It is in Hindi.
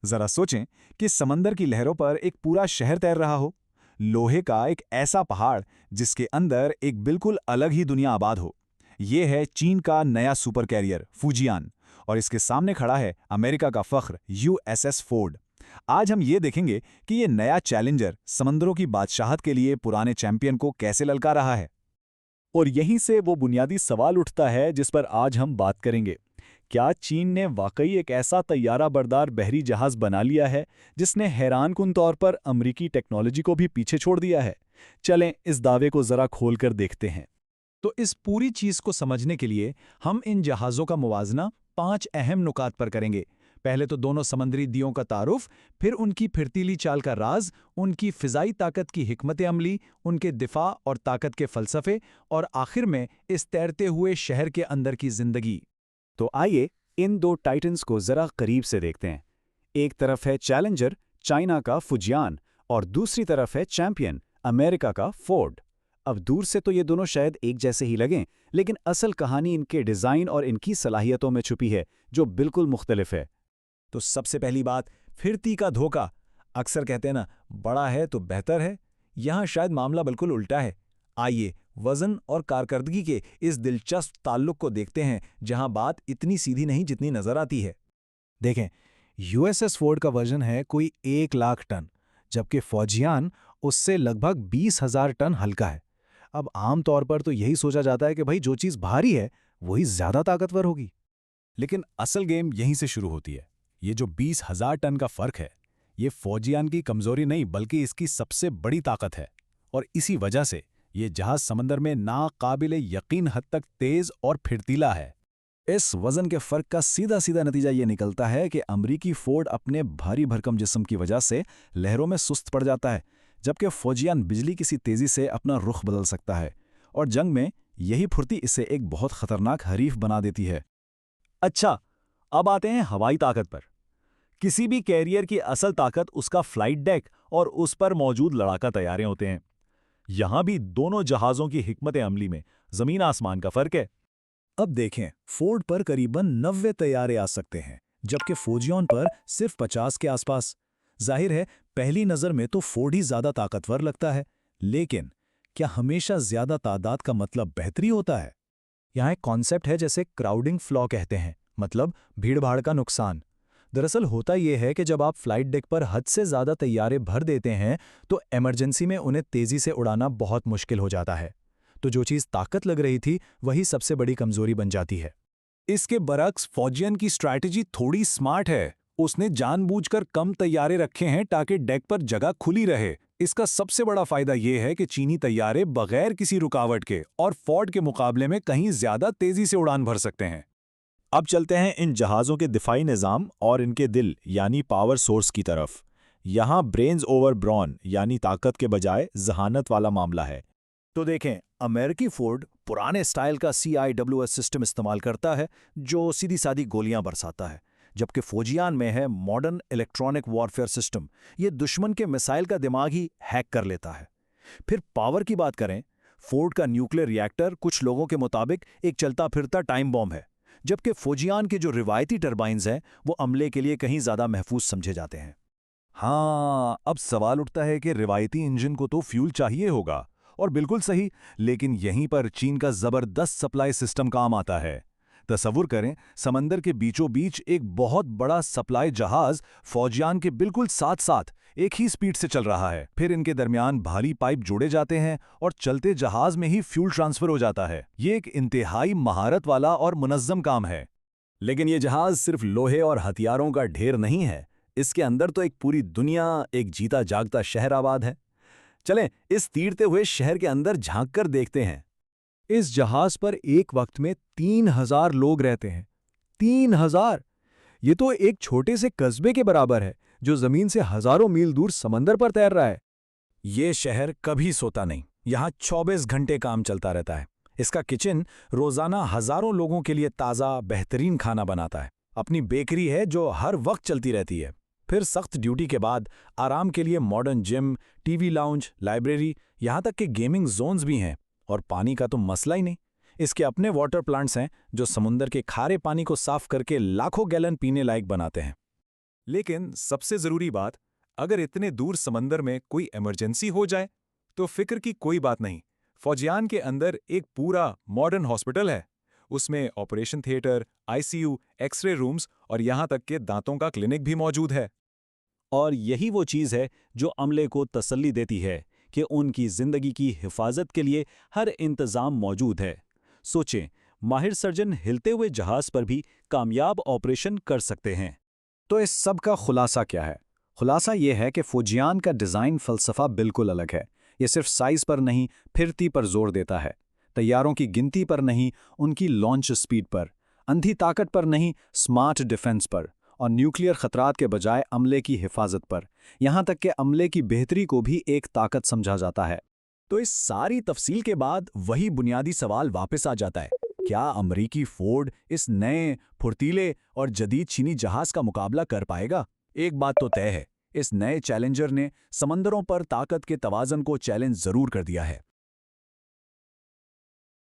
जरा सोचें कि समंदर की लहरों पर एक पूरा शहर तैर रहा हो, लोहे का एक ऐसा पहाड़ जिसके अंदर एक बिल्कुल अलग ही दुनिया आबाद हो। ये है चीन का नया सुपर कैरियर फुजियान, और इसके सामने खड़ा है अमेरिका का फख्र यूएसएस फोर्ड। आज हम ये देखेंगे कि ये नया चैलेंजर समंदरों की बादशाहत के लिए पुराने चैंपियन को कैसे ललकार रहा है। और यहीं से वो बुनियादी सवाल उठता है जिस पर आज हम बात करेंगे। क्या चीन ने वाकई एक ऐसा तैयारा बरदार बहरी जहाज बना लिया है जिसने हैरानकुन तौर पर अमरीकी टेक्नोलॉजी को भी पीछे छोड़ दिया है? चलें इस दावे को जरा खोलकर देखते हैं। तो इस पूरी चीज को समझने के लिए हम इन जहाज़ों का मुवाजना 5 अहम नुकात पर करेंगे। पहले तो दोनों समंदरी दियों का तारुफ, फिर उनकी फिरतीली चाल का राज, उनकी फिजाई ताकत की हिकमत अमली, उनके दिफा और ताकत के फलसफे, और आखिर में इस तैरते हुए शहर के अंदर की जिंदगी। तो आइए इन दो टाइटन्स को जरा करीब से देखते हैं। एक तरफ है चैलेंजर, चाइना का फुजियान, और दूसरी तरफ है चैंपियन, अमेरिका का फोर्ड। अब दूर से तो ये दोनों शायद एक जैसे ही लगें, लेकिन असल कहानी इनके डिज़ाइन और इनकी सलाहियतों में छुपी है, जो बिल्कुल मुख्तलिफ है। तो सबसे पहली बात, फिरती का धोखा। अक्सर कहते हैं ना, बड़ा है तो बेहतर है। यहां शायद मामला बिल्कुल उल्टा है। आइए वजन और कारकर्दगी के इस दिलचस्प ताल्लुक को देखते हैं, जहां बात इतनी सीधी नहीं जितनी नजर आती है। देखें, यूएसएस फोर्ड का वजन है कोई 1 लाख टन, जबकि फौजियान उससे लगभग 20,000 टन हल्का है। अब आम तौर पर तो यही सोचा जाता है कि भाई जो चीज़ भारी है वही ज़्यादा ताकतवर होगी। लेकिन असल गेम यहीं से शुरू होती है। ये जो 20,000 टन का फर्क है, ये फौजियान की कमजोरी नहीं बल्कि इसकी सबसे बड़ी ताकत है। और इसी वजह से ये जहाज समंदर में नाकाबिले यकीन हद तक तेज और फिरतीला है। इस वजन के फर्क का सीधा सीधा नतीजा ये निकलता है कि अमरीकी फोर्ड अपने भारी भरकम जिस्म की वजह से लहरों में सुस्त पड़ जाता है, जबकि फौजियान बिजली की सी तेजी से अपना रुख बदल सकता है। और जंग में यही फुर्ती इसे एक बहुत खतरनाक हरीफ बना देती है। अच्छा, अब आते हैं हवाई ताकत पर। किसी भी कैरियर की असल ताकत उसका फ्लाइट डेक और उस पर मौजूद लड़ाका तैयारे होते हैं। यहां भी दोनों जहाज़ों की हिकमत अमली में जमीन आसमान का फर्क है। अब देखें, फोर्ड पर करीबन 90 तैयारे आ सकते हैं, जबकि फौजियों पर सिर्फ 50 के आसपास। जाहिर है, पहली नज़र में तो फोर्ड ही ज़्यादा ताकतवर लगता है, लेकिन क्या हमेशा ज़्यादा तादाद का मतलब बेहतरी होता है? यहाँ एक कॉन्सेप्ट है जैसे क्राउडिंग फ्लॉ कहते हैं, मतलब भीड़-भाड़ का नुकसान। दरअसल होता यह है कि जब आप फ्लाइट डेक पर हद से ज़्यादा तैयारे भर देते हैं, तो इमरजेंसी में उन्हें तेज़ी से उड़ाना बहुत मुश्किल हो जाता है। तो जो चीज़ ताकत लग रही थी, वही सबसे बड़ी कमज़ोरी बन जाती है। इसके बरक्स फौजियन की स्ट्रैटेजी थोड़ी स्मार्ट है। उसने जानबूझकर कम तैयारे रखे हैं ताकि डेक पर जगह खुली रहे। इसका सबसे बड़ा फायदा यह है कि चीनी तैयारे बगैर किसी रुकावट के और फोर्ड के मुकाबले में कहीं ज्यादा तेजी से उड़ान भर सकते हैं। अब चलते हैं इन जहाज़ों के दिफाई निज़ाम और इनके दिल यानी पावर सोर्स की तरफ। यहाँ ब्रेन्स ओवर ब्रॉन यानी ताकत के बजाय जहानत वाला मामला है। तो देखें, अमेरिकी फोर्ड पुराने स्टाइल का CIWS सिस्टम इस्तेमाल करता है, जो सीधी सादी गोलियां बरसाता है, जबकि फौजियान में है मॉडर्न इलेक्ट्रॉनिक वॉरफेयर सिस्टम। ये दुश्मन के मिसाइल का दिमाग ही हैक कर लेता है। फिर पावर की बात करें, फोर्ड का न्यूक्लियर रिएक्टर कुछ लोगों के मुताबिक एक चलता फिरता टाइम बॉम्ब है, जबकि फौजियान के जो रिवायती टर्बाइन्स हैं वो अमले के लिए कहीं ज़्यादा महफूज समझे जाते हैं। हाँ, अब सवाल उठता है कि रिवायती इंजन को तो फ्यूल चाहिए होगा, और बिल्कुल सही, लेकिन यहीं पर चीन का जबरदस्त सप्लाई सिस्टम काम आता है। तसव्वुर करें, समंदर के बीचों बीच एक बहुत बड़ा सप्लाई जहाज फौजियान के बिल्कुल साथ साथ एक ही स्पीड से चल रहा है। फिर इनके दरमियान भारी पाइप जोड़े जाते हैं और चलते जहाज में ही फ्यूल ट्रांसफर हो जाता है। ये एक इंतहाई महारत वाला और मुनज्जम काम है। लेकिन ये जहाज सिर्फ लोहे और हथियारों का ढेर नहीं है। इसके अंदर तो एक पूरी दुनिया, एक जीता जागता शहर आबाद है। चलें इस तीरते हुए शहर के अंदर झांक कर देखते हैं। इस जहाज पर एक वक्त में 3,000 लोग रहते हैं। 3,000! ये तो एक छोटे से कस्बे के बराबर है, जो जमीन से हजारों मील दूर समंदर पर तैर रहा है। ये शहर कभी सोता नहीं। यहाँ 24 घंटे काम चलता रहता है। इसका किचन रोजाना हजारों लोगों के लिए ताज़ा बेहतरीन खाना बनाता है। अपनी बेकरी है जो हर वक्त चलती रहती है। फिर सख्त ड्यूटी के बाद आराम के लिए modern gym, TV lounge, library, यहाँ तक कि गेमिंग जोन्स भी हैं। और पानी का तो मसला ही नहीं। इसके अपने वाटर प्लांट्स हैं जो समुंदर के खारे पानी को साफ करके लाखों गैलन पीने लायक बनाते हैं। लेकिन सबसे जरूरी बात, अगर इतने दूर समंदर में कोई इमरजेंसी हो जाए तो फिक्र की कोई बात नहीं। फौजियान के अंदर एक पूरा मॉडर्न हॉस्पिटल है। उसमें operation theatre, ICU, X-ray rooms और यहां तक के दांतों का क्लिनिक भी मौजूद है। और यही वो चीज़ है जो अमले को तसल्ली देती है कि उनकी जिंदगी की हिफाजत के लिए हर इंतजाम मौजूद है। सोचें, माहिर सर्जन हिलते हुए जहाज पर भी कामयाब ऑपरेशन कर सकते हैं। तो इस सब का खुलासा क्या है? खुलासा ये है कि फौजियान का डिज़ाइन फ़लसफ़ा बिल्कुल अलग है। ये सिर्फ साइज़ पर नहीं, फिरती पर जोर देता है। तैयारों की गिनती पर नहीं, उनकी लॉन्च स्पीड पर। अंधी ताकत पर नहीं, स्मार्ट डिफेंस पर। और न्यूक्लियर खतरात के बजाय अमले की हिफाजत पर। यहाँ तक कि अमले की बेहतरी को भी एक ताकत समझा जाता है। तो इस सारी तफसील के बाद वही बुनियादी सवाल वापस आ जाता है, क्या अमरीकी फोर्ड इस नए, फुर्तीले और जदीद चीनी जहाज का मुकाबला कर पाएगा? एक बात तो तय है, इस नए चैलेंजर ने समंदरों पर ताकत के तवाज़न को चैलेंज जरूर कर दिया है।